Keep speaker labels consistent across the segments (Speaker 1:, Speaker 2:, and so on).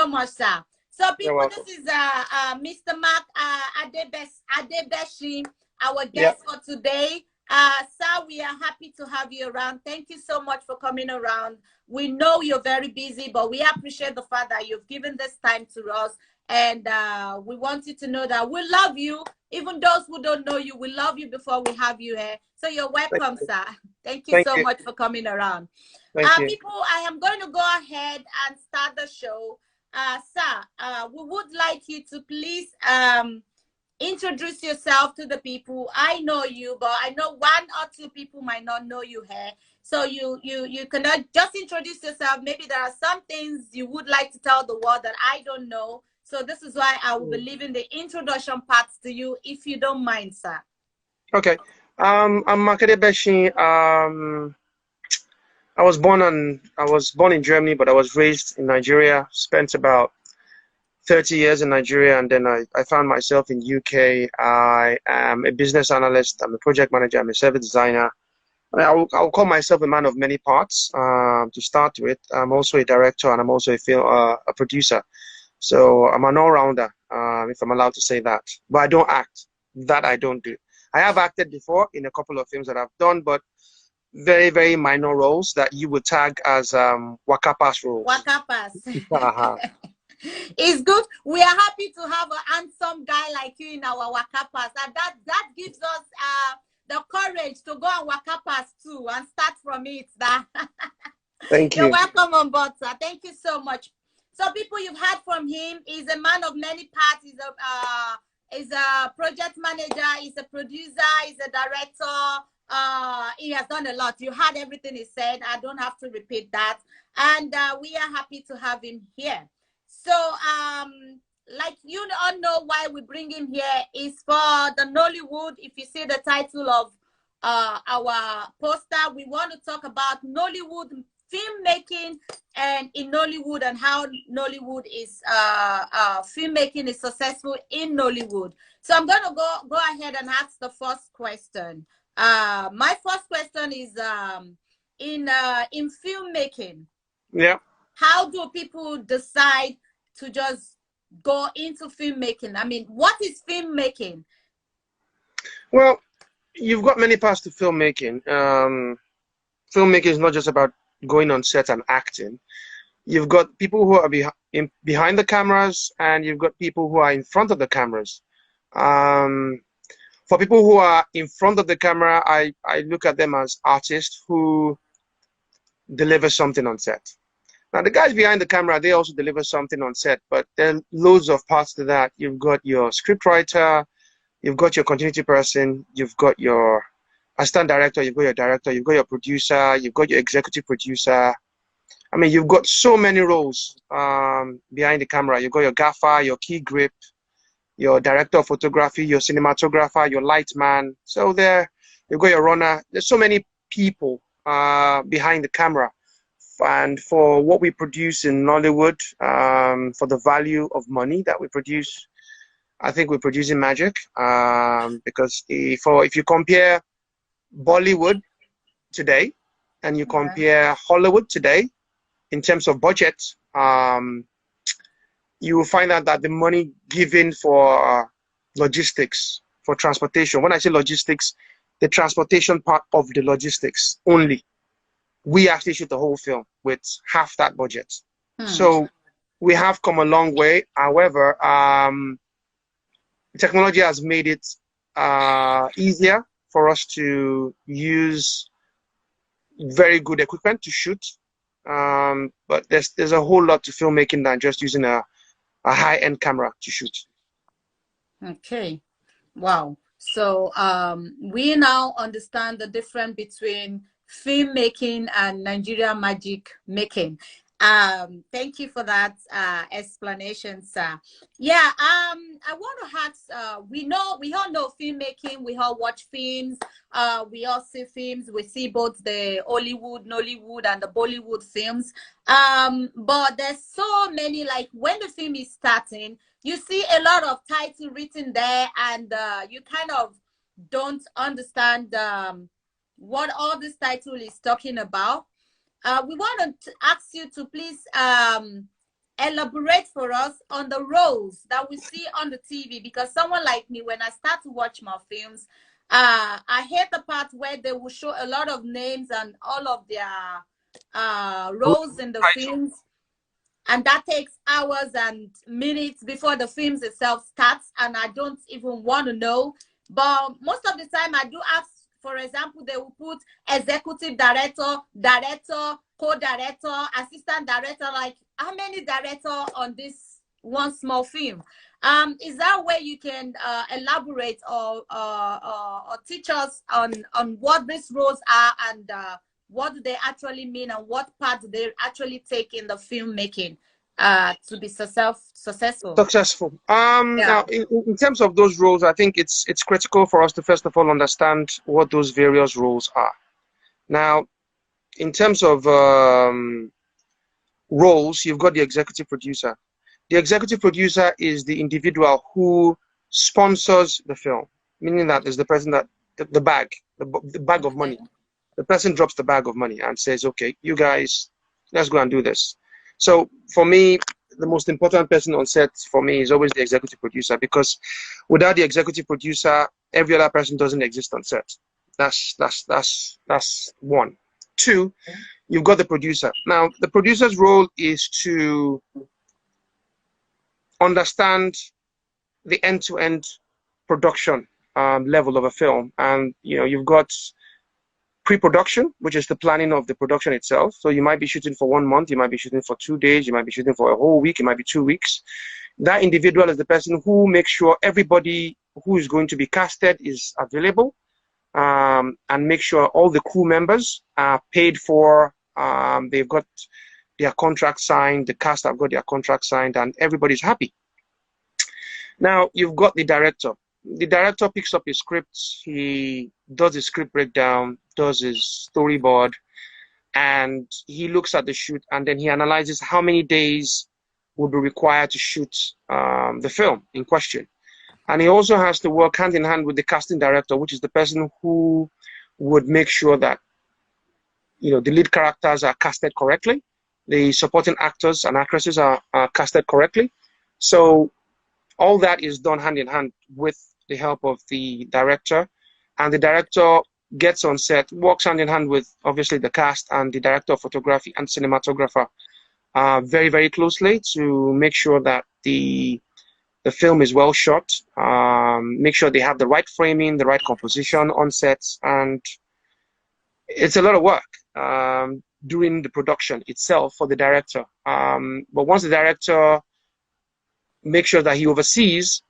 Speaker 1: so much, sir. So,
Speaker 2: You're
Speaker 1: people,
Speaker 2: welcome.
Speaker 1: this is Mr. Marc Adebesin, our
Speaker 2: Yeah.
Speaker 1: guest for today. Sir, we are happy to have you around. Thank you so much for coming around. We know you're very busy, but we appreciate the fact that you've given this time to us. And we want you to know that we love you. Even those who don't know you, we love you before we have you here. So you're welcome, sir. Thank you so much for coming around.
Speaker 2: Thank you.
Speaker 1: People, I am going to go ahead and start the show. Sir, we would like you to please introduce yourself to the people. I know you, but I know one or two people might not know you here. So you cannot just introduce yourself. Maybe there are some things you would like to tell the world that I don't know. So this is why I will be leaving the introduction parts to you, if you don't mind, sir.
Speaker 2: Okay. I'm Marc Adebesin. I was born in Germany, but I was raised in Nigeria. Spent about 30 years in Nigeria, and then I found myself in UK. I am a business analyst. I'm a project manager. I'm a service designer. I'll call myself a man of many parts. To start with, I'm also a director, and I'm also a producer. So I'm an all-rounder, if I'm allowed to say that. But I don't act. That I don't do. I have acted before in a couple of films that I've done, but very, very minor roles that you would tag as wakapas roles.
Speaker 1: Wakapas. It's good. We are happy to have a handsome guy like you in our wakapas. And that gives us the courage to go on wakapas too and start from it.
Speaker 2: Thank you.
Speaker 1: You're welcome on board, sir. Thank you so much. So people, you've heard from him. He's a man of many parts. He's a project manager. He's a producer. He's a director. He has done a lot. You heard everything he said. I don't have to repeat that. And we are happy to have him here. So, like you all know why we bring him here is for the Nollywood. If you see the title of our poster, we want to talk about Nollywood filmmaking and in Nollywood and how Nollywood is filmmaking is successful in Nollywood. So I'm going to go ahead and ask the first question. My first question is in filmmaking.
Speaker 2: Yeah.
Speaker 1: How do people decide to just go into filmmaking? I mean, what is filmmaking?
Speaker 2: Well, you've got many parts to filmmaking. Filmmaking is not just about going on set and acting. You've got people who are behind the cameras, and you've got people who are in front of the cameras. For people who are in front of the camera, I look at them as artists who deliver something on set. Now, the guys behind the camera, they also deliver something on set, but there are loads of parts to that. You've got your scriptwriter, you've got your continuity person, you've got your assistant director, you've got your director, you've got your producer, you've got your executive producer. I mean, you've got so many roles behind the camera. You've got your gaffer, your key grip, your director of photography, your cinematographer, your light man. So there, you've got your runner. There's so many people behind the camera. And for what we produce in Nollywood, for the value of money that we produce, I think we're producing magic. Because if you compare Bollywood today and you compare Hollywood today in terms of budget, you will find out that the money given for logistics, for transportation, when I say logistics, the transportation part of the logistics only, we actually shoot the whole film with half that budget. So we have come a long way. However, technology has made it easier for us to use very good equipment to shoot. But there's a whole lot to filmmaking than just using a high-end camera to shoot. Okay.
Speaker 1: Wow. So we now understand the difference between filmmaking and Nigeria magic making. Thank you for that explanation, sir. Yeah, I want to ask, we all know filmmaking, we all watch films, we all see films, we see both the Hollywood, Nollywood, and the Bollywood films. But there's so many, like when the film is starting, you see a lot of title written there, and you kind of don't understand what all this title is talking about. We want to ask you to please elaborate for us on the roles that we see on the TV? Because someone like me, when I start to watch my films, I hate the part where they will show a lot of names and all of their roles in the films, and that takes hours and minutes before the films itself starts, and I don't even want to know. But most of the time I do ask, for example, they will put executive director, director, co-director, assistant director, like how many directors on this one small film? Is that where you can elaborate or teach us on what these roles are, and what do they actually mean, and what part do they actually take in the filmmaking to be successful?
Speaker 2: Successful.
Speaker 1: Yeah.
Speaker 2: Now, in terms of those roles, I think it's critical for us to first of all understand what those various roles are. Now, in terms of roles, you've got the executive producer. The executive producer is the individual who sponsors the film, meaning that is the person that the bag of money. The person drops the bag of money and says, "Okay, you guys, let's go and do this." So for me, the most important person on set for me is always the executive producer, because without the executive producer, every other person doesn't exist on set. That's one. Two, you've got the producer. Now, the producer's role is to understand the end-to-end production level of a film, and you've got pre-production, which is the planning of the production itself. So you might be shooting for 1 month, you might be shooting for 2 days, you might be shooting for a whole week, it might be 2 weeks. That individual is the person who makes sure everybody who is going to be casted is available, and make sure all the crew members are paid for, they've got their contract signed, the cast have got their contract signed, and everybody's happy. Now, you've got the director. The director picks up his scripts, he does his script breakdown, does his storyboard, and he looks at the shoot, and then he analyzes how many days would be required to shoot the film in question. And he also has to work hand in hand with the casting director, which is the person who would make sure that the lead characters are casted correctly, the supporting actors and actresses are casted correctly. So all that is done hand in hand with the help of the director, and the director gets on set, works hand in hand with obviously the cast and the director of photography and cinematographer very, very closely to make sure that the film is well shot, make sure they have the right framing, the right composition on sets, and it's a lot of work during the production itself for the director. But once the director makes sure that he oversees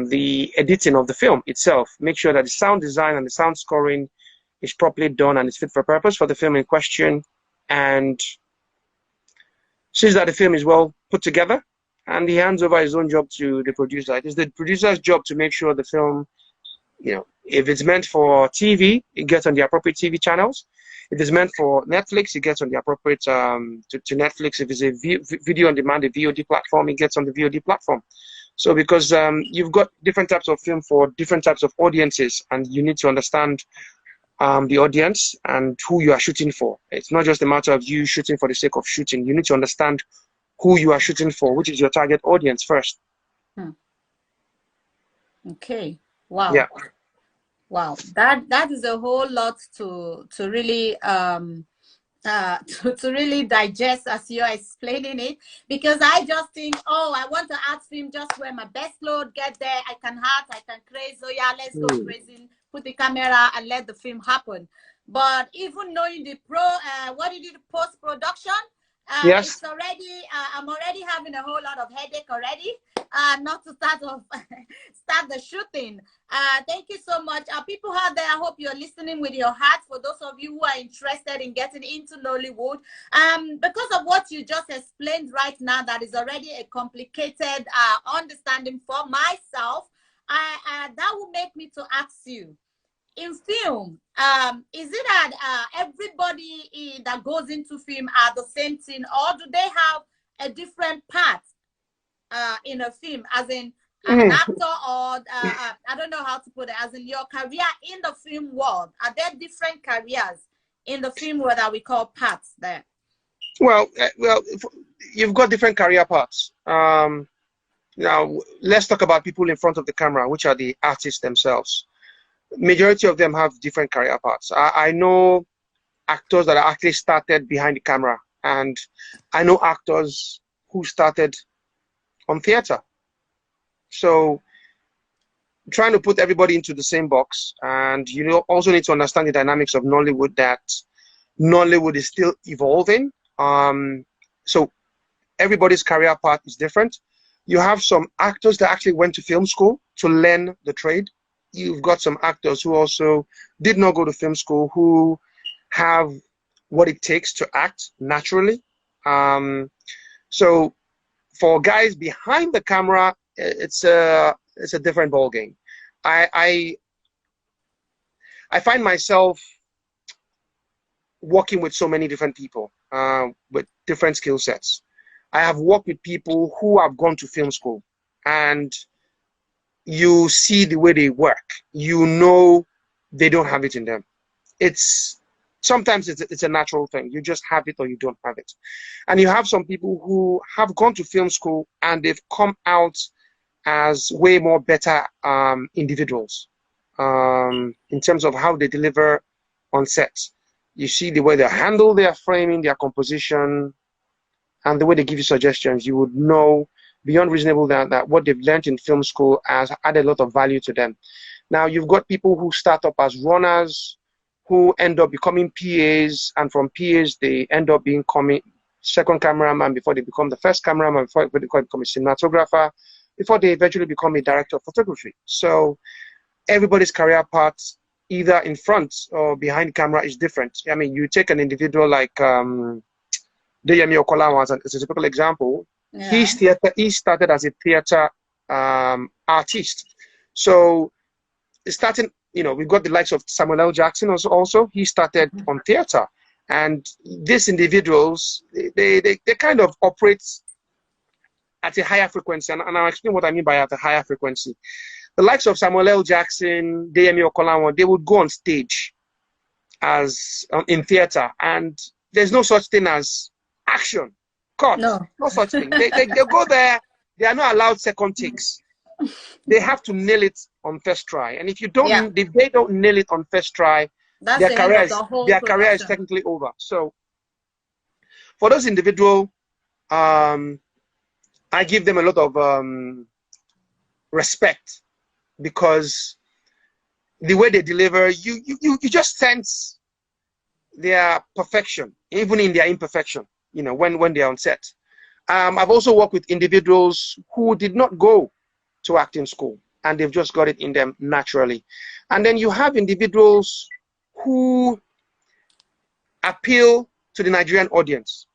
Speaker 2: the editing of the film itself, make sure that the sound design and the sound scoring is properly done and is fit for purpose for the film in question, and sees that the film is well put together, and he hands over his own job to the producer. It is the producer's job to make sure the film, if it's meant for TV, it gets on the appropriate TV channels. If it's meant for Netflix, it gets on the appropriate to Netflix. If it's a video on demand, a VOD platform, it gets on the VOD platform. So because you've got different types of film for different types of audiences, and you need to understand the audience and who you are shooting for. It's not just a matter of you shooting for the sake of shooting. You need to understand who you are shooting for, which is your target audience first.
Speaker 1: Okay. Wow.
Speaker 2: Yeah.
Speaker 1: Wow. That is a whole lot to really to really digest as you're explaining it, because I just think, oh, I want to act film, just wear my best clothes, get there, I can act, I can crazy, so yeah, let's go crazy, put the camera and let the film happen. But even knowing the what you do, post-production,
Speaker 2: Yes.
Speaker 1: it's already I'm already having a whole lot of headache already, not to start the shooting. Thank you so much. People out there, I hope you're listening with your heart. For those of you who are interested in getting into Nollywood, because of what you just explained right now, that is already a complicated understanding for myself. That will make me to ask you, in film, is it that everybody that goes into film are the same thing, or do they have a different part in a film, as in an actor, or I don't know how to put it, as in your career in the film world? Are there different careers in the film world that we call parts there?
Speaker 2: Well, you've got different career paths. Now, let's talk about people in front of the camera, which are the artists themselves. Majority of them have different career paths. I know actors that are actually started behind the camera, and I know actors who started on theater. So trying to put everybody into the same box, and also need to understand the dynamics of Nollywood, that Nollywood is still evolving. So everybody's career path is different. You have some actors that actually went to film school to learn the trade. You've got some actors who also did not go to film school, who have what it takes to act naturally. So for guys behind the camera, it's a different ball game. I find myself working with so many different people with different skill sets. I have worked with people who have gone to film school, and you see the way they work. You know they don't have it in them. Sometimes it's a natural thing. You just have it or you don't have it. And you have some people who have gone to film school and they've come out as way more better individuals in terms of how they deliver on set. You see the way they handle their framing, their composition, and the way they give you suggestions. You would know beyond reasonable doubt that what they've learned in film school has added a lot of value to them. Now, you've got people who start up as runners, who end up becoming PAs, and from PAs, they end up becoming second cameraman before they become the first cameraman, before they become a cinematographer, before they eventually become a director of photography. So everybody's career path, either in front or behind camera, is different. I mean, you take an individual like Deyemi Okolawa as a typical example. Yeah. He started as a theater artist. So starting, we've got the likes of Samuel L. Jackson also. He started on theater. And these individuals, they kind of operate at a higher frequency. And I'll explain what I mean by at a higher frequency. The likes of Samuel L. Jackson, Deyemi Okolawa, they would go on stage as in theater. And there's no such thing as action. Cut. No such thing. They go there, they are not allowed second takes. They have to nail it on first try. And if you don't, if they don't nail it on first try, their career is technically over. So for those individuals, I give them a lot of respect, because the way they deliver, you just sense their perfection, even in their imperfection, when they're on set. I've also worked with individuals who did not go to acting school, and they've just got it in them naturally. And then you have individuals who appeal to the Nigerian audience.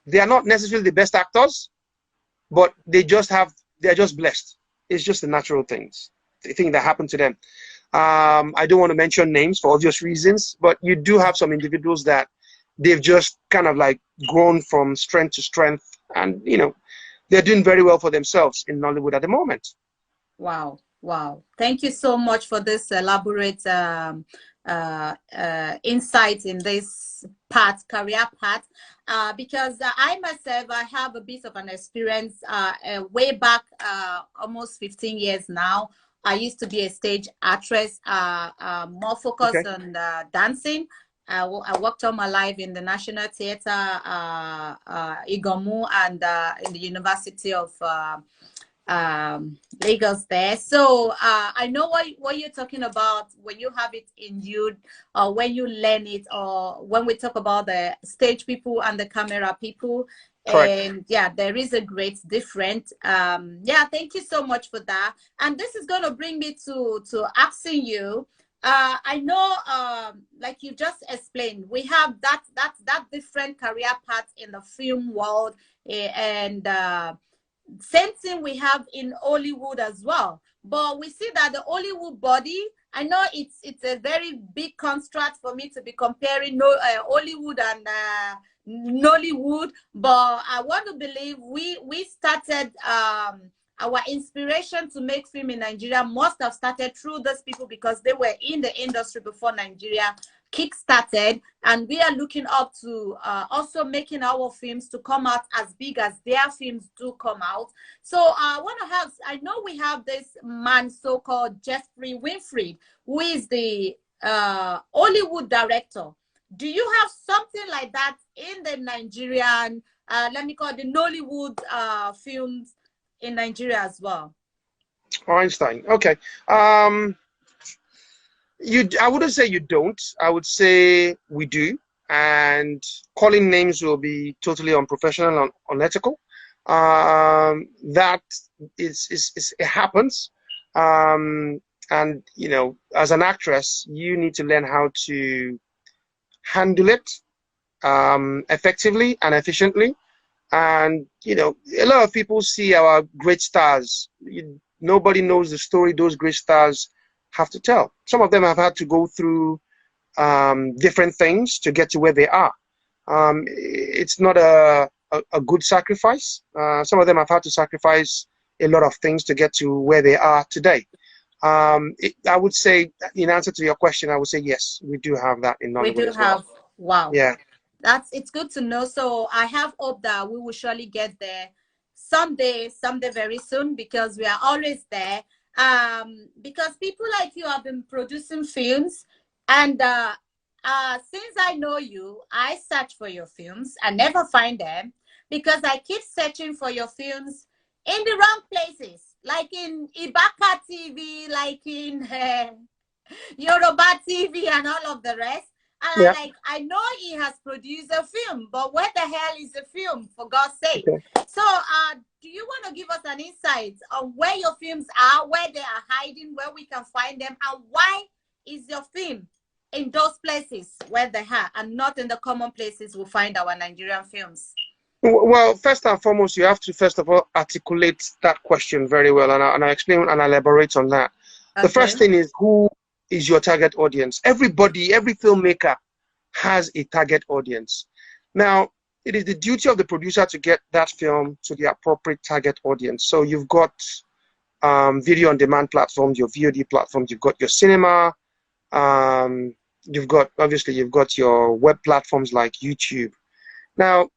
Speaker 2: They are not necessarily the best actors, but they're just blessed. It's just the natural things, the thing that happen to them. I don't want to mention names for obvious reasons, but you do have some individuals that they've just kind of like grown from strength to strength, and they're doing very well for themselves in Nollywood at the moment.
Speaker 1: Wow. Wow. Thank you so much for this elaborate insight in this career path, because I myself, I have a bit of an experience way back, almost 15 years now. I used to be a stage actress, more focused on dancing. I worked all my life in the National Theatre, Igomu, and in the University of Lagos there. So I know what you're talking about when you have it in you, or when you learn it, or when we talk about the stage people and the camera people. Correct. And yeah, there is a great difference. Yeah, thank you so much for that. And this is going to bring me to asking you, I know, like you just explained, we have that different career path in the film world, and same thing we have in Hollywood as well. But we see that the Hollywood body, I know it's a very big construct for me to be comparing Hollywood and Nollywood, but I want to believe we started our inspiration to make film in Nigeria must have started through those people, because they were in the industry before Nigeria kick-started, and we are looking up to also making our films to come out as big as their films do come out. So I want to have, I know we have this man so-called Jeffrey Winfrey, who is the Hollywood director. Do you have something like that in the Nigerian, let me call it the Nollywood films in Nigeria as well?
Speaker 2: Einstein. Okay. I wouldn't say you don't. I would say we do. And calling names will be totally unprofessional and unethical. That it happens. And, you know, as an actress, you need to learn how to handle it effectively and efficiently. And, you know, a lot of people see our great stars. Nobody knows the story those great stars have to tell. Some of them have had to go through different things to get to where they are. It's not a good sacrifice. Some of them have had to sacrifice a lot of things to get to where they are today. I would say, in answer to your question, I would say yes, we do have that in Nollywood.
Speaker 1: We do have, wow.
Speaker 2: Yeah.
Speaker 1: It's good to know. So I have hope that we will surely get there someday very soon, because we are always there. Because people like you have been producing films, and since I know you, I search for your films. I never find them because I keep searching for your films in the wrong places, like in Ibaka TV, like in Yoruba TV and all of the rest. And
Speaker 2: Yeah.
Speaker 1: I know he has produced a film, but where the hell is the film, for God's sake?
Speaker 2: Okay.
Speaker 1: So do you want to give us an insight on where your films are, where they are hiding, where we can find them, and why is your film in those places where they are and not in the common places we find our Nigerian films?
Speaker 2: Well, first and foremost, you have to first of all articulate that question very well, and I explain and I elaborate on that. Okay. The first thing is, who is your target audience? Everybody, every filmmaker has a target audience. Now, it is the duty of the producer to get that film to the appropriate target audience. So you've got video on demand platforms, your VOD platforms, you've got your cinema, you've got your web platforms like YouTube. Now,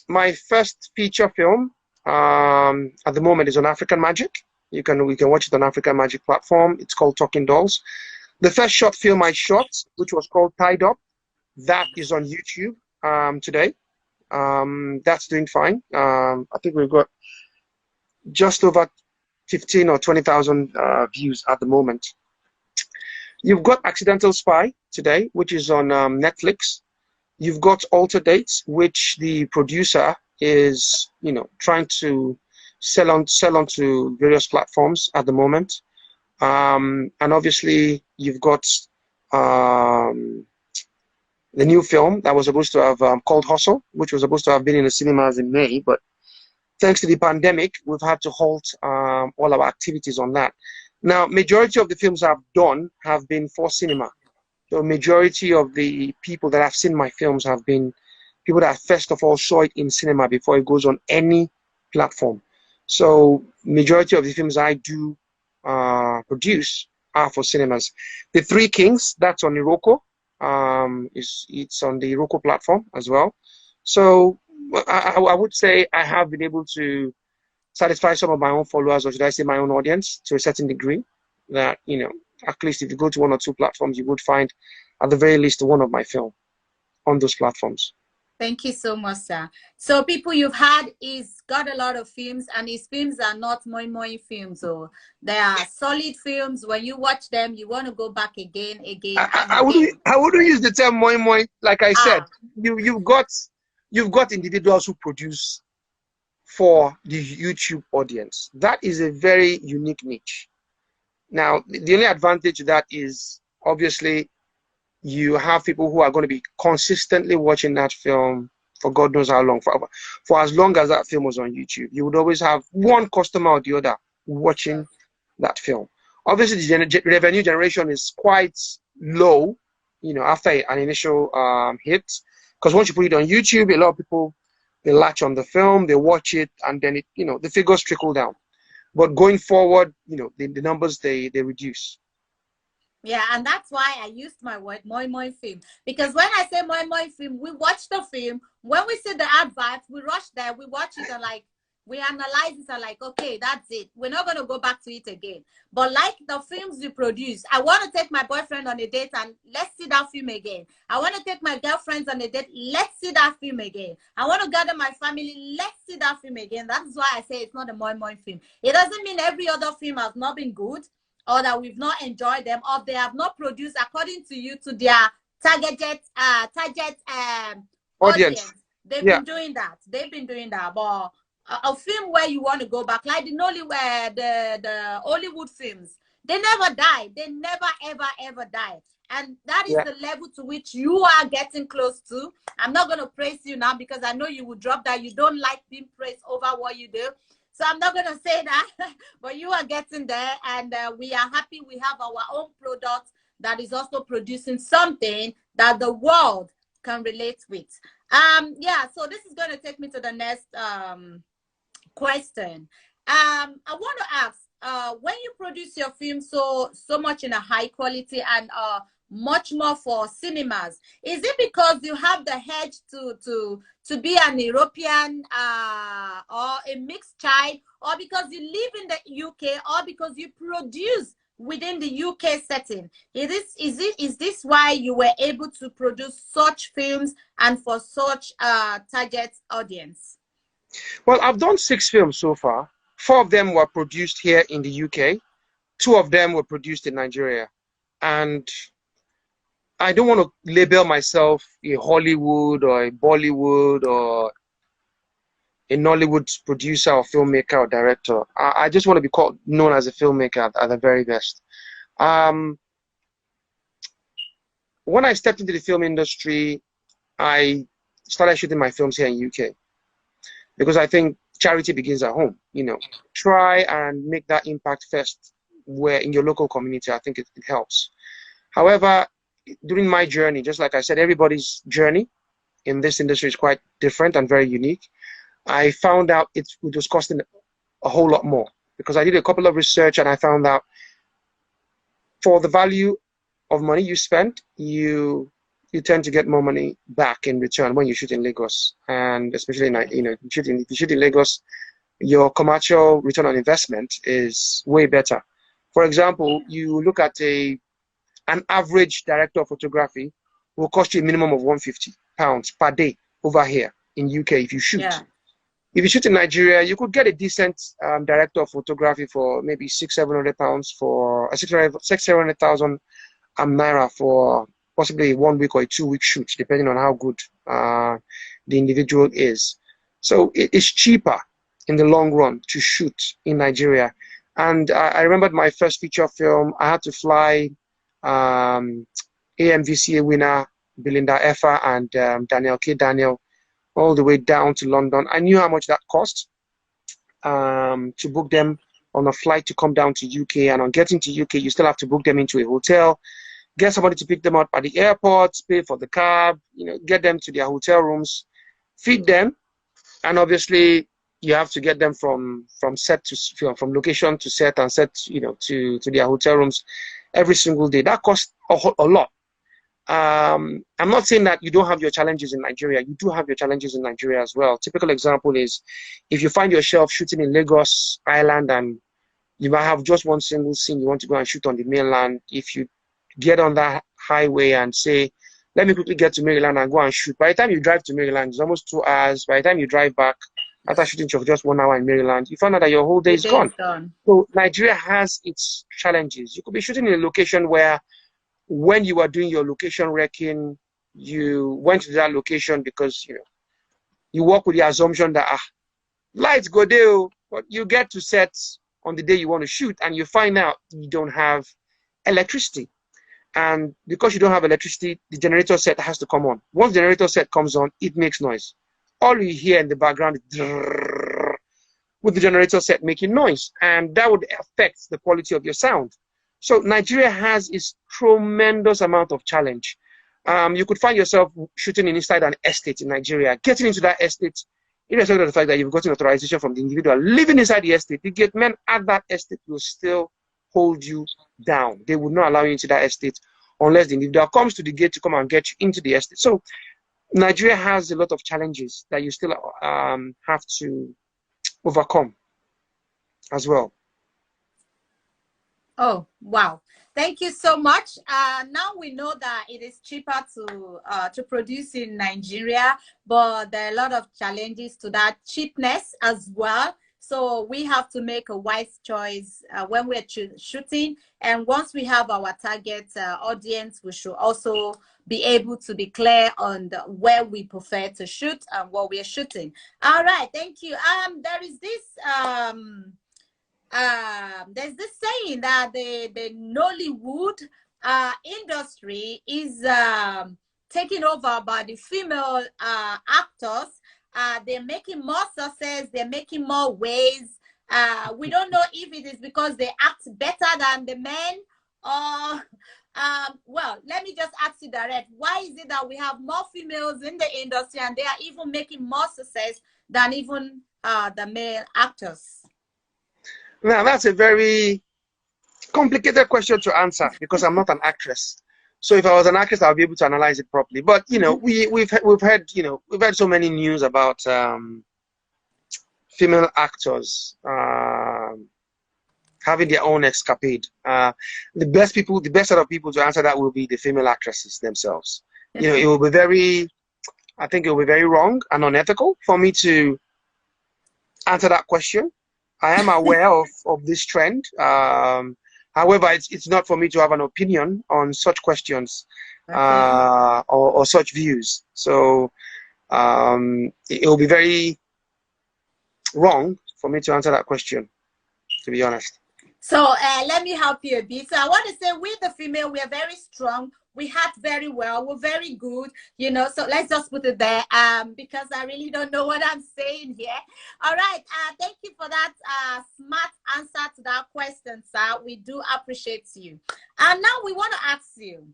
Speaker 2: my first feature film at the moment is on African Magic. We can watch it on African Magic platform. It's called Talking Dolls. The first short film I shot, which was called Tied Up, that is on YouTube today. That's doing fine. I think we've got just over 15 or 20,000 views at the moment. You've got Accidental Spy today, which is on Netflix. You've got Alter Dates, which the producer is, you know, trying to sell onto various platforms at the moment. And obviously, you've got the new film that was supposed to have called Hustle, which was supposed to have been in the cinemas in May, but thanks to the pandemic, we've had to halt all our activities on that. Now, majority of the films I've done have been for cinema. So majority of the people that have seen my films have been people that first of all saw it in cinema before it goes on any platform. So majority of the films I do produce are for cinemas. The Three Kings, that's on Iroko. It's on the Iroko platform as well. So I would say I have been able to satisfy some of my own followers, or should I say my own audience, to a certain degree. That, you know, at least if you go to one or two platforms, you would find at the very least one of my film on those platforms.
Speaker 1: Thank you so much, sir. So people you've had, he's got a lot of films, and his films are not moi films, or they are solid films. When you watch them, you want to go back again. I
Speaker 2: wouldn't use the term moi. Like I said, you've got individuals who produce for the YouTube audience. That is a very unique niche. Now, the only advantage to that is obviously you have people who are going to be consistently watching that film for God knows how long, for as long as that film was on YouTube. You would always have one customer or the other watching that film. Obviously, the revenue generation is quite low, you know, after an initial hit, because once you put it on YouTube, a lot of people, they latch on the film, they watch it, and then it, you know, the figures trickle down. But going forward, you know, the numbers they reduce.
Speaker 1: Yeah, and that's why I used my word moi moi film. Because when I say moi moi film, we watch the film. When we see the adverts, we rush there, we watch it and like we analyze it and like, okay, that's it. We're not gonna go back to it again. But like the films you produce, I want to take my boyfriend on a date and let's see that film again. I want to take my girlfriends on a date, let's see that film again. I want to gather my family, let's see that film again. That's why I say it's not a moi moi film. It doesn't mean every other film has not been good, or that we've not enjoyed them, or they have not produced according to you to their target audience. They've been doing that. They've been doing that. But a film where you want to go back, like the Nollywood, the Hollywood films, they never die. They never ever die. And that is the level to which you are getting close to. I'm not going to praise you now because I know you will drop that. You don't like being praised over what you do. So I'm not going to say that, but you are getting there, and we are happy we have our own product that is also producing something that the world can relate with. Yeah, so this is going to take me to the next question. I want to ask, when you produce your film so much in a high quality and much more for cinemas, is it because you have the hedge to be an European or a mixed child, or because you live in the UK, or because you produce within the UK setting? Is this why you were able to produce such films and for such target audience?
Speaker 2: Well, I've done 6 films so far. 4 of them were produced here in the UK. 2 of them were produced in Nigeria. And I don't want to label myself a Hollywood or a Bollywood or a Nollywood producer or filmmaker or director. I just want to be known as a filmmaker at the very best. When I stepped into the film industry, I started shooting my films here in UK because I think charity begins at home. You know, try and make that impact first where in your local community. I think it helps. However, during my journey, just like I said, everybody's journey in this industry is quite different and very unique. I found out it was costing a whole lot more because I did a couple of research and I found out for the value of money you spend, you tend to get more money back in return when you shoot in Lagos, and especially if you shoot in Lagos, your commercial return on investment is way better. For example, you look at an average director of photography will cost you a minimum of £150 per day over here in UK if you shoot. Yeah. If you shoot in Nigeria, you could get a decent director of photography for maybe £600-700 for 600,000 naira for possibly a 1 week or a 2 week shoot, depending on how good the individual is. So it's cheaper in the long run to shoot in Nigeria. And I remembered my first feature film. I had to fly AMVCA winner Belinda Effa and Daniel K. Daniel all the way down to London. I knew how much that cost to book them on a flight to come down to UK. And on getting to UK, you still have to book them into a hotel, get somebody to pick them up at the airport, pay for the cab, get them to their hotel rooms, feed them, and obviously you have to get them from set to from location to set and set to their hotel rooms every single day. That costs a lot. I'm not saying that you don't have your challenges in Nigeria. You do have your challenges in Nigeria as well. Typical example is if you find yourself shooting in Lagos Island and you might have just one single scene you want to go and shoot on the mainland. If you get on that highway and say, let me quickly get to Maryland and go and shoot. By the time you drive to Maryland, it's almost 2 hours. By the time you drive back, after shooting for just 1 hour in Maryland, you find out that your whole day is gone. So Nigeria has its challenges. You could be shooting in a location where when you are doing your location wrecking, you went to that location because you work with the assumption that lights go there, but you get to set on the day you want to shoot and you find out you don't have electricity. And because you don't have electricity, the generator set has to come on. Once the generator set comes on, it makes noise. All you hear in the background is with the generator set making noise, and that would affect the quality of your sound. So Nigeria has its tremendous amount of challenge. You could find yourself shooting inside an estate in Nigeria, getting into that estate, irrespective of the fact that you've gotten authorization from the individual, living inside the estate. The gate men at that estate will still hold you down. They will not allow you into that estate unless the individual comes to the gate to come and get you into the estate. So Nigeria has a lot of challenges that you still have to overcome as well.
Speaker 1: Oh, wow. Thank you so much. Now we know that it is cheaper to produce in Nigeria, but there are a lot of challenges to that cheapness as well. So we have to make a wise choice when we're shooting. And once we have our target audience, we should also be able to be clear on where we prefer to shoot and what we're shooting. All right, thank you. There is this there's this saying that the Nollywood industry is taken over by the female actors. They're making more success, they're making more waves. We don't know if it is because they act better than the men, or well, let me just ask you direct. Why is it that we have more females in the industry and they are even making more success than even the male actors?
Speaker 2: Now, that's a very complicated question to answer because I'm not an actress. So if I was an actress, I'll be able to analyze it properly. But you know, we've heard so many news about female actors having their own escapade. The best set of people to answer that will be the female actresses themselves. You know, it will be very, I think it will be very wrong and unethical for me to answer that question. I am aware of this trend. However, it's not for me to have an opinion on such questions or such views. So it will be very wrong for me to answer that question, to be honest.
Speaker 1: So let me help you a bit. So I want to say with the female, we are very strong. We act very well. We're very good, you know. So let's just put it there because I really don't know what I'm saying here. All right. Thank you for that smart answer to that question, sir. We do appreciate you. And now we want to ask you,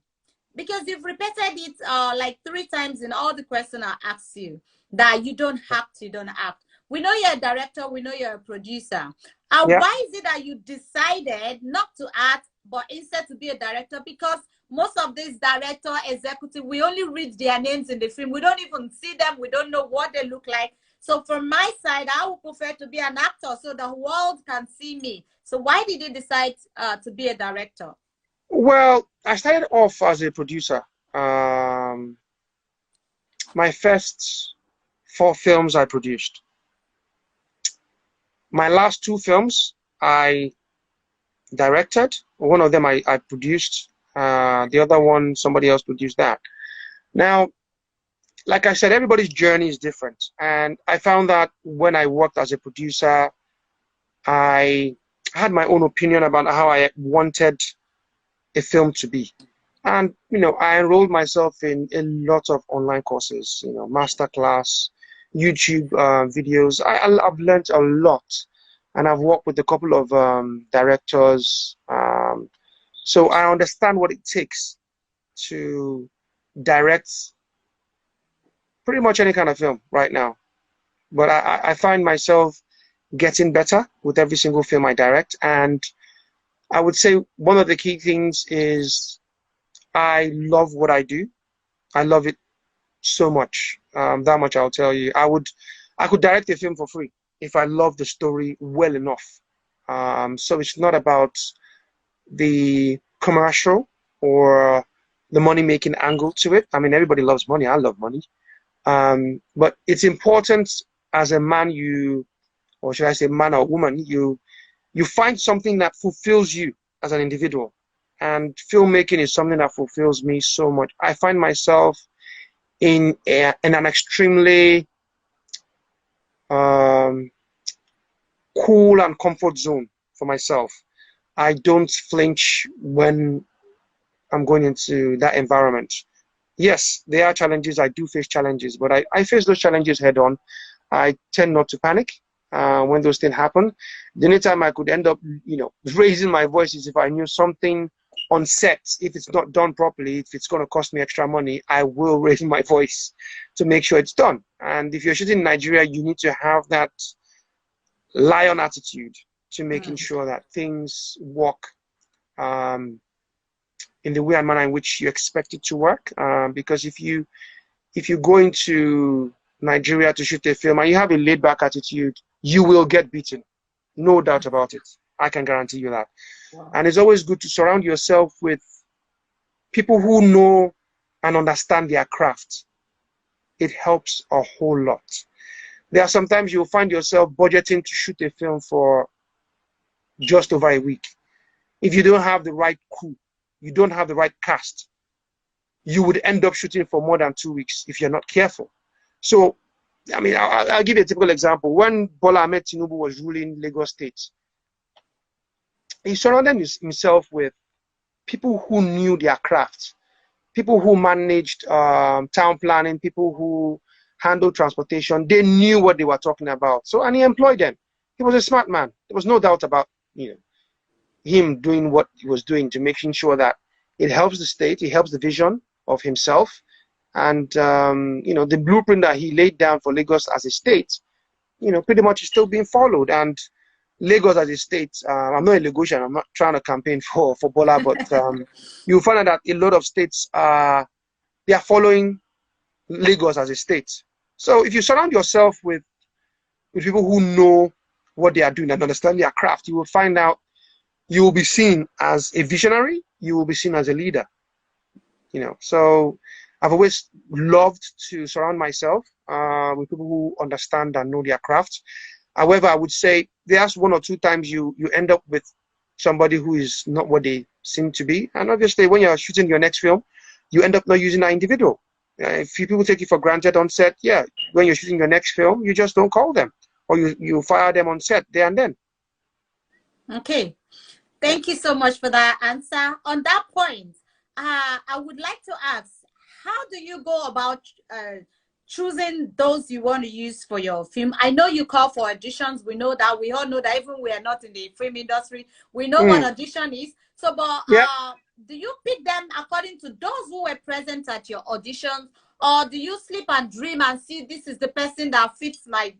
Speaker 1: because you've repeated it like 3 times in all the questions I asked you, that you don't act, you don't act. We know you're a director. We know you're a producer.
Speaker 2: Yeah.
Speaker 1: Why is it that you decided not to act, but instead to be a director? Because most of these director, executive, we only read their names in the film. We don't even see them. We don't know what they look like. So from my side, I would prefer to be an actor so the world can see me. So why did you decide to be a director?
Speaker 2: Well, I started off as a producer. My first 4 films I produced. My last 2 films I directed. One of them I produced. The other one, somebody else produced that. Now, like I said, everybody's journey is different. And I found that when I worked as a producer, I had my own opinion about how I wanted a film to be. And, you know, I enrolled myself in a lot of online courses, you know, masterclass, YouTube videos. I've learned a lot. And I've worked with a couple of directors. So I understand what it takes to direct pretty much any kind of film right now. But I find myself getting better with every single film I direct. And I would say one of the key things is I love what I do. I love it so much. That much I'll tell you. I could direct a film for free if I love the story well enough. So it's not about the commercial or the money-making angle to it. I mean, everybody loves money. I love money. But it's important as a man, or should I say man or woman, you find something that fulfills you as an individual. And filmmaking is something that fulfills me so much. I find myself in an extremely cool and comfort zone for myself. I don't flinch when I'm going into that environment. Yes, there are challenges. I do face challenges, but I face those challenges head on. I tend not to panic when those things happen. The only time I could end up, you know, raising my voice is if I knew something on set, if it's not done properly, if it's going to cost me extra money, I will raise my voice to make sure it's done. And if you're shooting in Nigeria, you need to have that lion attitude to making sure that things work in the way and manner in which you expect it to work. Because if you go into Nigeria to shoot a film and you have a laid-back attitude, you will get beaten. No doubt about it. I can guarantee you that.
Speaker 1: Wow.
Speaker 2: And it's always good to surround yourself with people who know and understand their craft. It helps a whole lot. There are sometimes you'll find yourself budgeting to shoot a film for just over a week. If you don't have the right crew, you don't have the right cast, you would end up shooting for more than 2 weeks if you're not careful. So, I mean, I'll give you a typical example. When Bola Ahmed Tinubu was ruling Lagos State, he surrounded himself with people who knew their craft, people who managed town planning, people who handled transportation. They knew what they were talking about. So, and he employed them. He was a smart man. There was no doubt about, him doing what he was doing to making sure that it helps the state, it helps the vision of himself, and the blueprint that he laid down for Lagos as a state, pretty much is still being followed. And Lagos as a state, I'm not a Lagosian, I'm not trying to campaign for Bola, but you'll find out that a lot of states they are following Lagos as a state. So if you surround yourself with people who know what they are doing and understand their craft, you will find out you will be seen as a visionary, you will be seen as a leader. So I've always loved to surround myself with people who understand and know their craft. However, I would say there's 1 or 2 times you end up with somebody who is not what they seem to be. And obviously, when you're shooting your next film, you end up not using that individual. If people take you for granted on set, yeah, when you're shooting your next film, you just don't call them, or you fire them on set there and then.
Speaker 1: Okay. Thank you so much for that answer. On that point, I would like to ask, how do you go about choosing those you want to use for your film? I know you call for auditions. We know that. We all know that. Even we are not in the film industry, we know what audition is. So, but do you pick them according to those who were present at your auditions, or do you sleep and dream and see this is the person that fits my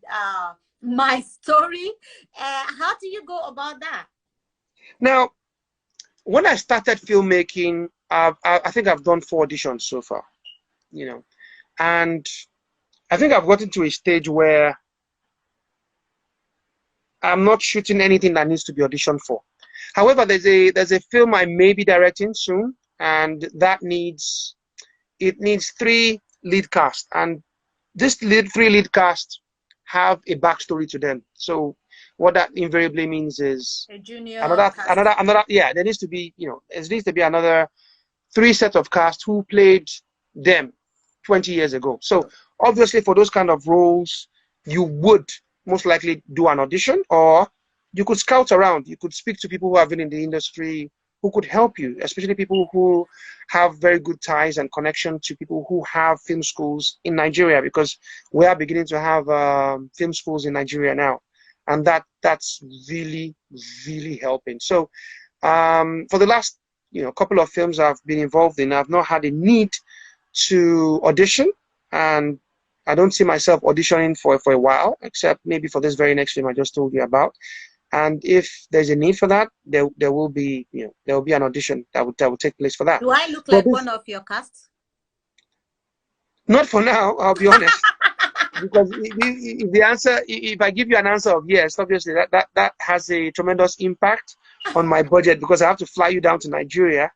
Speaker 1: my story? How do you go about that?
Speaker 2: Now, when I started filmmaking, I think I've done 4 auditions so far, and I think I've gotten to a stage where I'm not shooting anything that needs to be auditioned for. However, there's a film I may be directing soon, and that needs 3 lead cast, and this 3 lead cast have a backstory to them. So what that invariably means is
Speaker 1: a junior
Speaker 2: another there needs to be there needs to be another 3 sets of cast who played them 20 years ago. So obviously for those kind of roles you would most likely do an audition, or you could scout around. You could speak to people who have been in the industry who could help you, especially people who have very good ties and connection to people who have film schools in Nigeria, because we are beginning to have film schools in Nigeria now. And that's really, really helping. So for the last couple of films I've been involved in, I've not had a need to audition, and I don't see myself auditioning for a while, except maybe for this very next film I just told you about. And if there's a need for that, there will be an audition that will take place for that.
Speaker 1: Do I look like one of your casts?
Speaker 2: Not for now, I'll be honest. Because if I give you an answer of yes, obviously that has a tremendous impact on my budget, because I have to fly you down to Nigeria.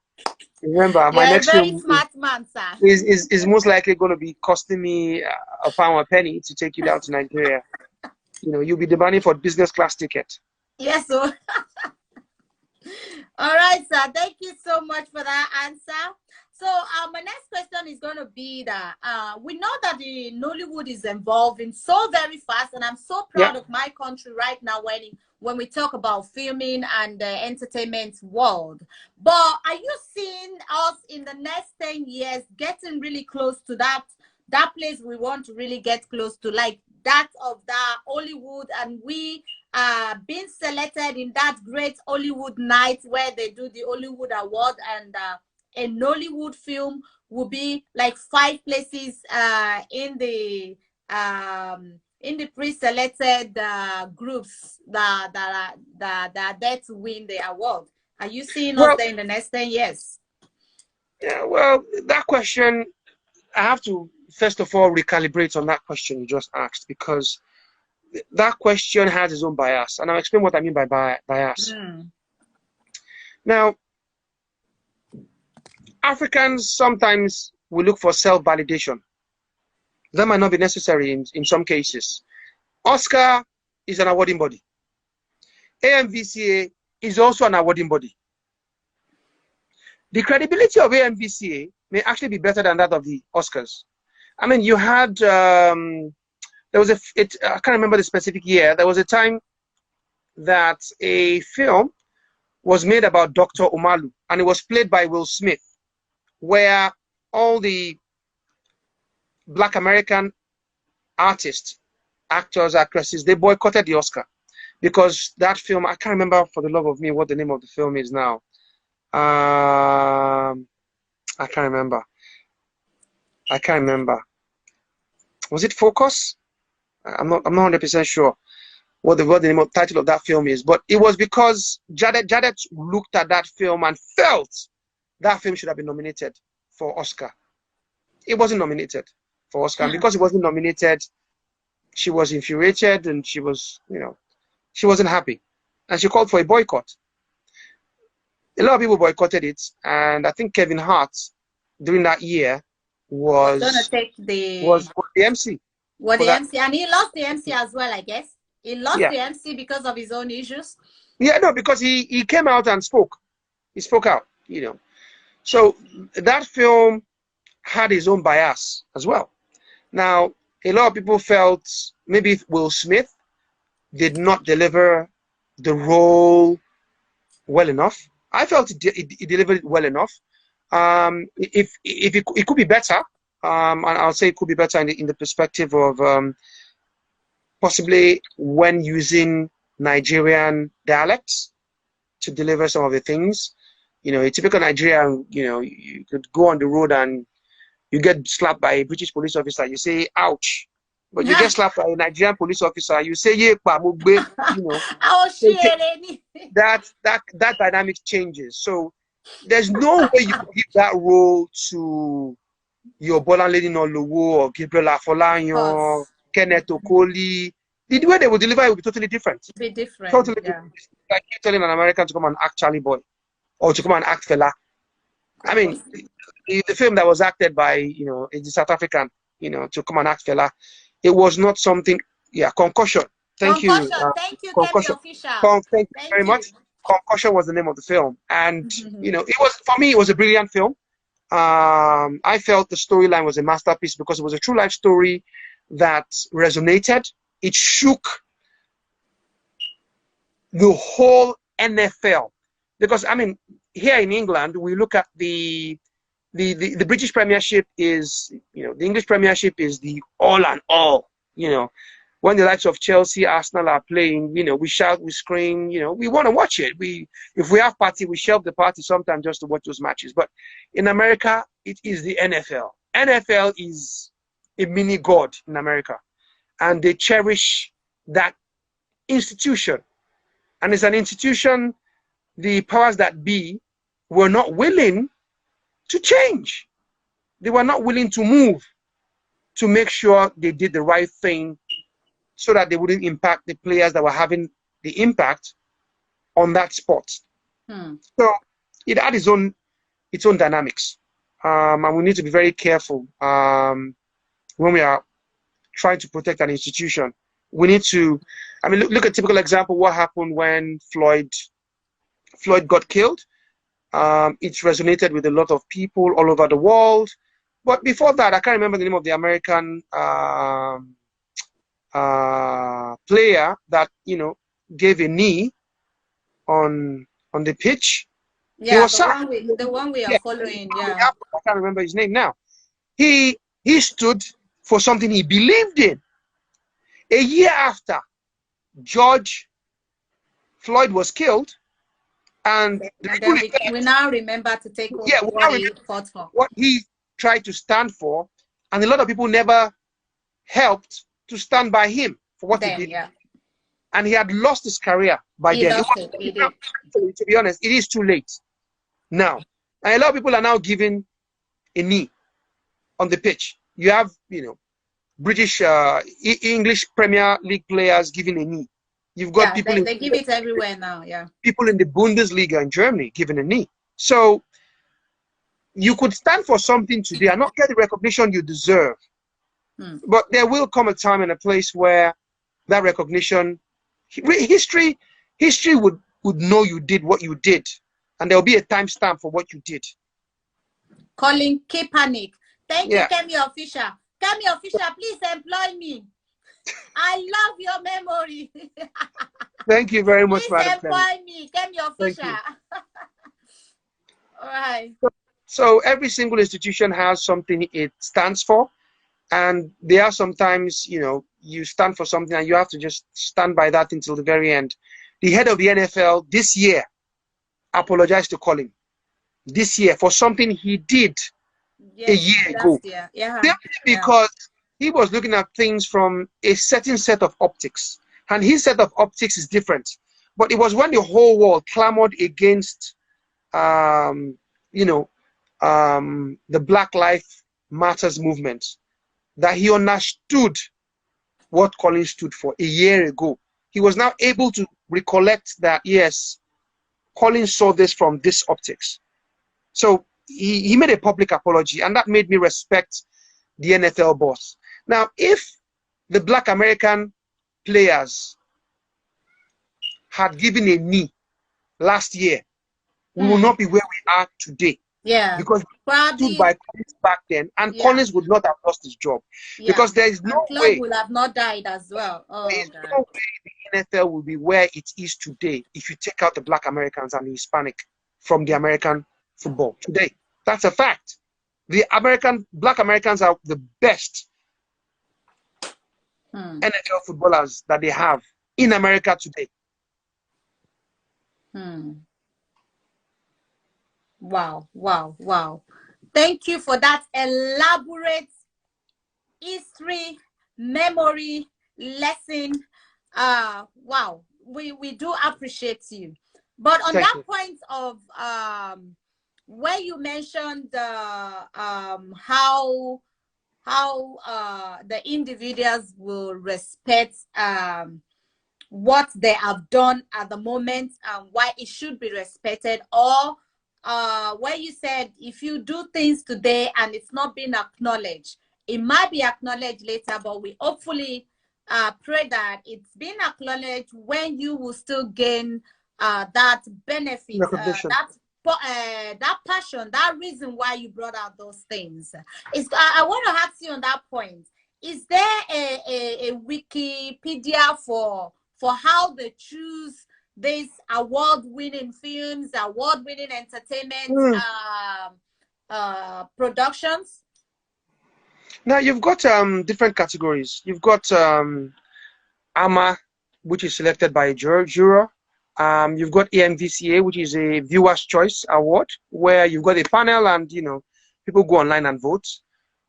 Speaker 2: Remember, my next film
Speaker 1: smart man, sir.
Speaker 2: is most likely going to be costing me a pound or a penny to take you down to Nigeria. You'll be demanding for business class ticket.
Speaker 1: Yes, sir. All right, sir. Thank you so much for that answer. So my next question is going to be that we know that the Nollywood is evolving so very fast, and I'm so proud of my country right now when we talk about filming and the entertainment world. But are you seeing us in the next 10 years getting really close to that place we want to really get close to, like that of the Hollywood, and we being selected in that great Hollywood night where they do the Hollywood Award, and a Nollywood film will be like 5 places in the pre-selected groups that are there to win the award? Are you seeing us
Speaker 2: Well,
Speaker 1: there in the next 10 years?
Speaker 2: yeah, well, that question, I have to first of all recalibrate on that question you just asked, because that question has its own bias, and I'll explain what I mean by bias. Now, Africans sometimes will look for self-validation. That might not be necessary in some cases. Oscar is an awarding body. AMVCA is also an awarding body. The credibility of AMVCA may actually be better than that of the Oscars. I mean, you had, there was I can't remember the specific year, there was a time that a film was made about Dr. Omalu, and it was played by Will Smith, where all the Black American artists, actors, actresses, they boycotted the Oscar because that film, I can't remember for the love of me what the name of the film is now. I can't remember. Was it Focus? I'm not 100% sure what the name of title of that film is, but it was because Jadet looked at that film and felt that film should have been nominated for Oscar. It wasn't nominated for Oscar, and because it wasn't nominated, she was infuriated, and she was, she wasn't happy, and she called for a boycott. A lot of people boycotted it, and I think Kevin Hart during that year was
Speaker 1: going to take the
Speaker 2: MC.
Speaker 1: MC, and he lost the MC as well, I guess. He lost the MC because of his own issues. Yeah,
Speaker 2: no, because he came out and spoke. He spoke out, So that film had his own bias as well. Now, a lot of people felt maybe Will Smith did not deliver the role well enough. I felt he delivered it well enough. If it could be better, and I'll say it could be better in the perspective of possibly when using Nigerian dialects to deliver some of the things. A typical Nigerian, you could go on the road and you get slapped by a British police officer, you say, ouch. But you get slapped by a Nigerian police officer, you say, yeah, that dynamic changes. So there's no way you can give that role to your Bolanledi Nollywood or Gabriel Afolayan, Kenneth Okoli. The way they will deliver it will be totally different.
Speaker 1: Be different.
Speaker 2: Totally different. Like you telling an American to come and act Charlie Boy or to come and act Fela. I mean, the film that was acted by, the South African, to come and act Fela, it was not something, Concussion. Thank you.
Speaker 1: Thank you, Concussion.
Speaker 2: Thank you very much. Concussion was the name of the film. And, it was, for me, it was a brilliant film. I felt the storyline was a masterpiece because it was a true life story that resonated. It shook the whole NFL. Because, I mean, here in England, we look at the British Premiership is, the English Premiership is the all and all, When the likes of Chelsea, Arsenal are playing, we shout, we scream, we want to watch it. If we have party, we shelve the party sometimes just to watch those matches. But in America, it is the NFL. NFL is a mini god in America. And they cherish that institution. And it's an institution the powers that be were not willing to change. They were not willing to move to make sure they did the right thing so that they wouldn't impact the players that were having the impact on that sport. So it had its own dynamics. And we need to be very careful when we are trying to protect an institution. We need to, I mean, look at a typical example, what happened when Floyd got killed. It resonated with a lot of people all over the world. But before that, I can't remember the name of the American player that, gave a knee on the pitch.
Speaker 1: Yeah, the one we are following. Yeah.
Speaker 2: I can't remember his name now. He stood for something he believed in. A year after George Floyd was killed, and
Speaker 1: we now remember to take what he fought for.
Speaker 2: What he tried to stand for, and a lot of people never helped to stand by him for what he did.
Speaker 1: Yeah.
Speaker 2: and he had lost his career by
Speaker 1: He
Speaker 2: then.
Speaker 1: lost it. He did.
Speaker 2: To be honest, it is too late now. And a lot of people are now giving a knee on the pitch. You have, British English Premier League players giving a knee. You've got people
Speaker 1: they give it everywhere now. Yeah,
Speaker 2: people in the Bundesliga in Germany giving a knee. So you could stand for something today and not get the recognition you deserve. But there will come a time and a place where that recognition, history would know you did what you did, and there will be a timestamp for what you did.
Speaker 1: Colin Kaepernick. Thank you, Kemi Official. Kemi Official, please employ me. I love your memory.
Speaker 2: Thank you very much,
Speaker 1: Madam. Please employ me, Kemi Official. All right.
Speaker 2: So every single institution has something it stands for, and there are sometimes, you stand for something and you have to just stand by that until the very end. The head of the NFL this year apologized to Colin this year for something he did a year ago. Because he was looking at things from a certain set of optics, and his set of optics is different. But it was when the whole world clamored against, the Black Lives Matters movement, that he understood what Colin stood for a year ago. He was now able to recollect that, yes, Colin saw this from this optics. So he made a public apology, and that made me respect the NFL boss. Now, if the Black American players had given a knee last year, we will not be where we are today.
Speaker 1: Yeah,
Speaker 2: because we stood by Collins back then, and Collins would not have lost his job, because there is no way.
Speaker 1: Would have not died as well. Oh,
Speaker 2: there is no way the NFL will be where it is today if you take out the Black Americans and the Hispanic from the American football today. That's a fact. The Black Americans are the best NFL footballers that they have in America today.
Speaker 1: Wow, wow, wow. Thank you for that elaborate history, memory lesson. Wow, we do appreciate you. But on that point of where you mentioned how the individuals will respect what they have done at the moment and why it should be respected, or where you said if you do things today and it's not being acknowledged, it might be acknowledged later, but we hopefully pray that it's being acknowledged when you will still gain that benefit, that passion, that reason why you brought out those things. I want to ask you on that point, is there a Wikipedia for how they choose these award-winning films, award-winning entertainment productions?
Speaker 2: Now you've got different categories. You've got AMA, which is selected by a juror. You've got AMVCA, which is a Viewer's Choice Award, where you've got a panel and people go online and vote.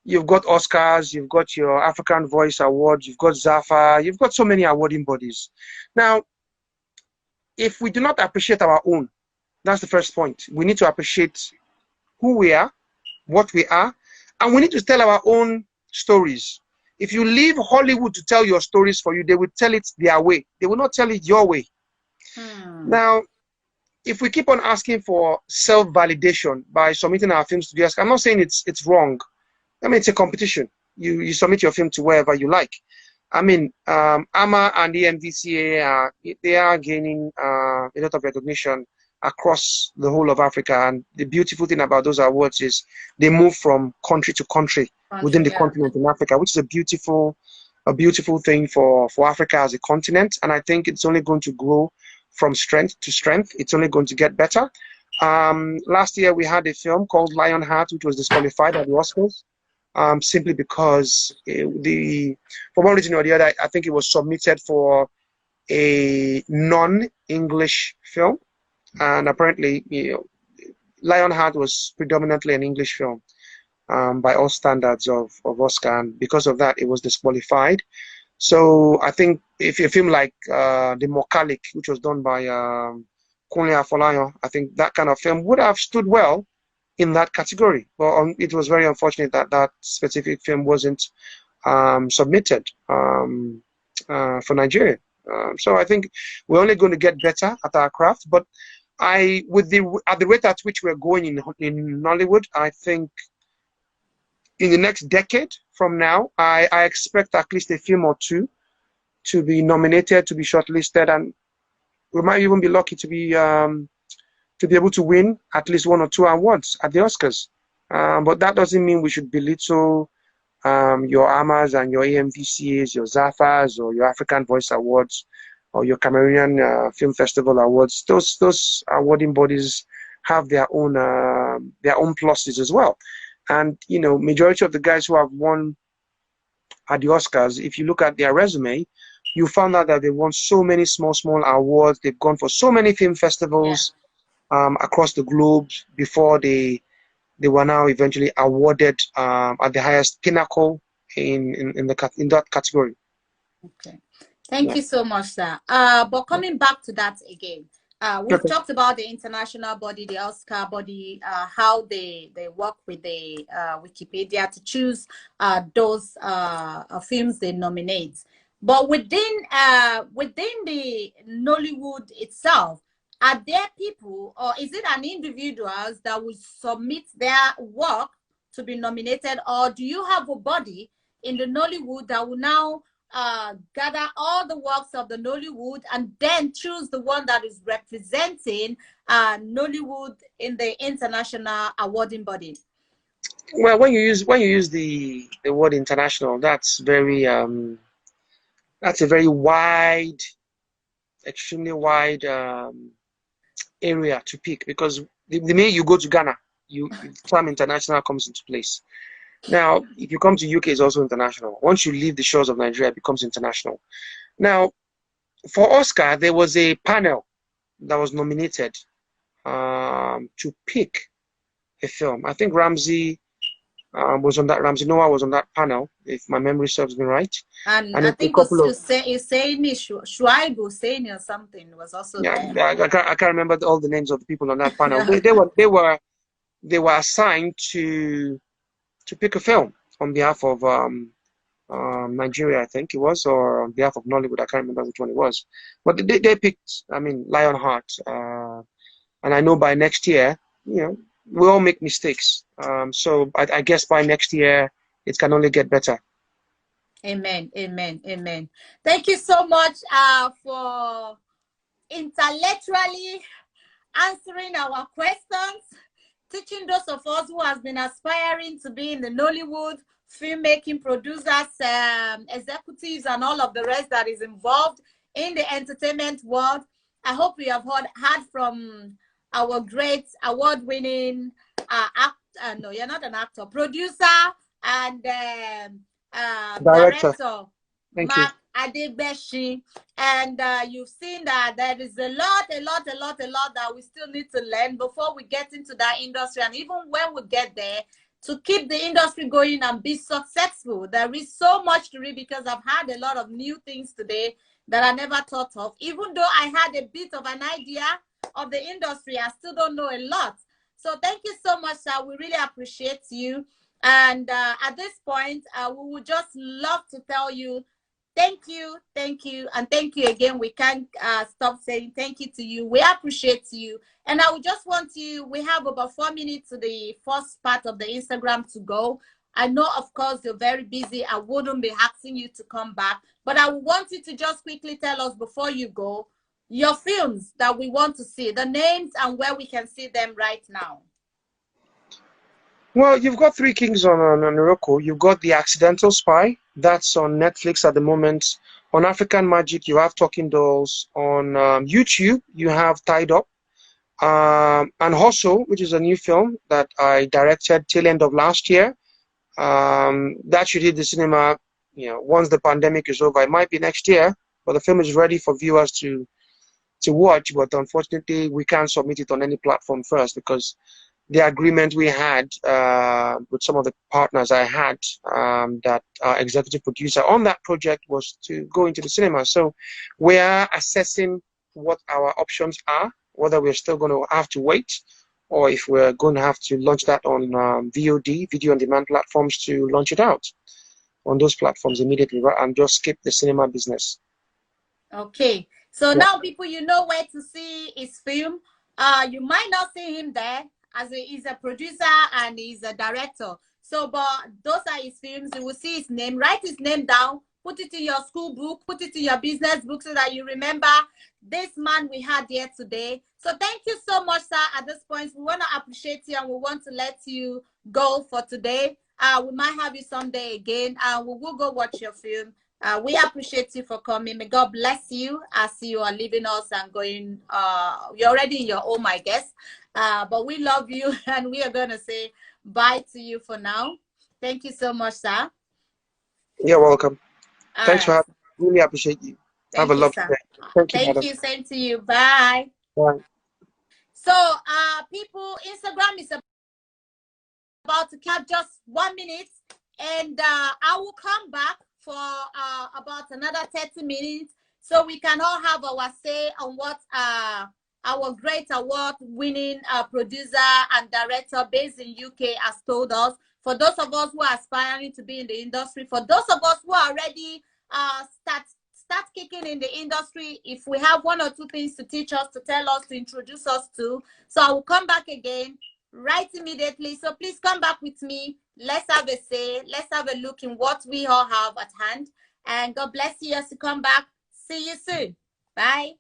Speaker 2: You've got Oscars, you've got your African Voice Award, you've got ZAFA, you've got so many awarding bodies. Now, if we do not appreciate our own, that's the first point. We need to appreciate who we are, what we are, and we need to tell our own stories. If you leave Hollywood to tell your stories for you, they will tell it their way. They will not tell it your way. Now, if we keep on asking for self-validation by submitting our films to the Oscar, I'm not saying it's wrong. I mean, it's a competition. You submit your film to wherever you like. I mean, AMA and the NVCA, they are gaining a lot of recognition across the whole of Africa. And the beautiful thing about those awards is they move from country to country within the continent in Africa, which is a beautiful thing for Africa as a continent. And I think it's only going to grow from strength to strength. It's only going to get better. Last year, we had a film called Lionheart, which was disqualified at the Oscars. Simply because for one reason or the other, I think it was submitted for a non-English film, and apparently, Lionheart was predominantly an English film by all standards of Oscar, and because of that, it was disqualified. So I think if a film like The Mokalik, which was done by Kunle Afolayan, I think that kind of film would have stood well in that category. But it was very unfortunate that that specific film wasn't submitted for Nigeria. So I think we're only going to get better at our craft. But at the rate at which we're going in Nollywood, I think in the next decade from now, I expect at least a film or two to be nominated, to be shortlisted, and we might even be lucky to be able to win at least 1 or 2 awards at the Oscars. But that doesn't mean we should belittle your AMAs and your AMVCAs, your ZAFAs, or your African Voice Awards, or your Cameroonian Film Festival Awards. Those awarding bodies have their own pluses as well. And you know, majority of the guys who have won at the Oscars, if you look at their resume, you found out that they won so many small awards. They've gone for so many film festivals across the globe before they were now eventually awarded at the highest pinnacle in that category.
Speaker 1: Okay, thank you so much, sir. But coming back to that again, we've talked about the international body, the Oscar body, how they work with the Wikipedia to choose those films they nominate. But within the Nollywood itself, are there people, or is it an individuals that will submit their work to be nominated, or do you have a body in the Nollywood that will now gather all the works of the Nollywood and then choose the one that is representing Nollywood in the international awarding body?
Speaker 2: Well, when you use the word international, that's a very wide, extremely wide area to pick, because the minute you go to Ghana, the term international comes into place. Now, if you come to UK, it's also international. Once you leave the shores of Nigeria, it becomes international. Now, for Oscar, there was a panel that was nominated to pick a film. I think Ramsey was on that. Ramsey Noah was on that panel, if my memory serves me right.
Speaker 1: And I think Shuaib Hussein or something was also there.
Speaker 2: I can't remember all the names of the people on that panel. They were assigned to pick a film on behalf of Nigeria, I think it was, or on behalf of Nollywood. I can't remember which one it was. But they picked, I mean, Lionheart. And I know by next year, you know, we all make mistakes. So I guess by next year, it can only get better.
Speaker 1: Amen, amen, amen. Thank you so much for intellectually answering our questions, teaching those of us who has been aspiring to be in the Nollywood, filmmaking, producers, executives, and all of the rest that is involved in the entertainment world. I hope we have heard from our great award-winning no, you're not an actor, producer and director, Marc Adebesin. And you've seen that there is a lot that we still need to learn before we get into that industry. And even when we get there, to keep the industry going and be successful, there is so much to read, because I've had a lot of new things today that I never thought of. Even though I had a bit of an idea of the industry, I still don't know a lot. So thank you so much, sir. We really appreciate you. And at this point, we would just love to tell you thank you, and thank you again. We can't stop saying thank you to you. We appreciate you. And I would just want you, we have about 4 minutes to the first part of the Instagram to go. I know, of course, you're very busy. I wouldn't be asking you to come back, but I want you to just quickly tell us before you go, your films that we want to see, the names and where we can see them right now.
Speaker 2: Well, you've got Three Kings on Morocco. You've got The Accidental Spy. That's on Netflix at the moment. On African Magic, you have Talking Dolls. On YouTube, you have Tied Up. And Hustle, which is a new film that I directed till end of last year. That should hit the cinema, you know, once the pandemic is over. It might be next year, but the film is ready for viewers to watch. But unfortunately, we can't submit it on any platform first, because the agreement we had with some of the partners I had, that executive producer on that project was to go into the cinema. So we are assessing what our options are, whether we're still going to have to wait, or if we're going to have to launch that on VOD, video on demand platforms, to launch it out on those platforms immediately, right, and just skip the cinema business.
Speaker 1: Okay. So
Speaker 2: Yeah.
Speaker 1: now people, you know where to see his film. You might not see him there as he's a producer and he's a director. So, but those are his films. You will see his name. Write his name down. Put it in your school book. Put it in your business book so that you remember this man we had here today. So thank you so much, sir. At this point, we want to appreciate you and we want to let you go for today. We might have you someday again. We will go watch your film. We appreciate you for coming. May God bless you as you are leaving us and going. You're already in your home, I guess. But we love you and we are going to say bye to you for now. Thank you so much, sir.
Speaker 2: You're welcome. Thanks for
Speaker 1: Right.
Speaker 2: having me. Really appreciate you.
Speaker 1: Thank
Speaker 2: Have a
Speaker 1: you,
Speaker 2: lovely
Speaker 1: sir.
Speaker 2: day. Thank you,
Speaker 1: Thank
Speaker 2: madam.
Speaker 1: you. Same to you. Bye.
Speaker 2: Bye.
Speaker 1: So, people, Instagram is about to cap just 1 minute, and I will come back for about another 30 minutes so we can all have our say on what our great award-winning producer and director based in UK has told us. For those of us who are aspiring to be in the industry, for those of us who are already start kicking in the industry, if we have 1 or 2 things to teach us, to tell us, to introduce us to. So I will come back again right immediately. So please come back with me. Let's have a say. Let's have a look in what we all have at hand. And God bless you as you come back. See you soon. Bye.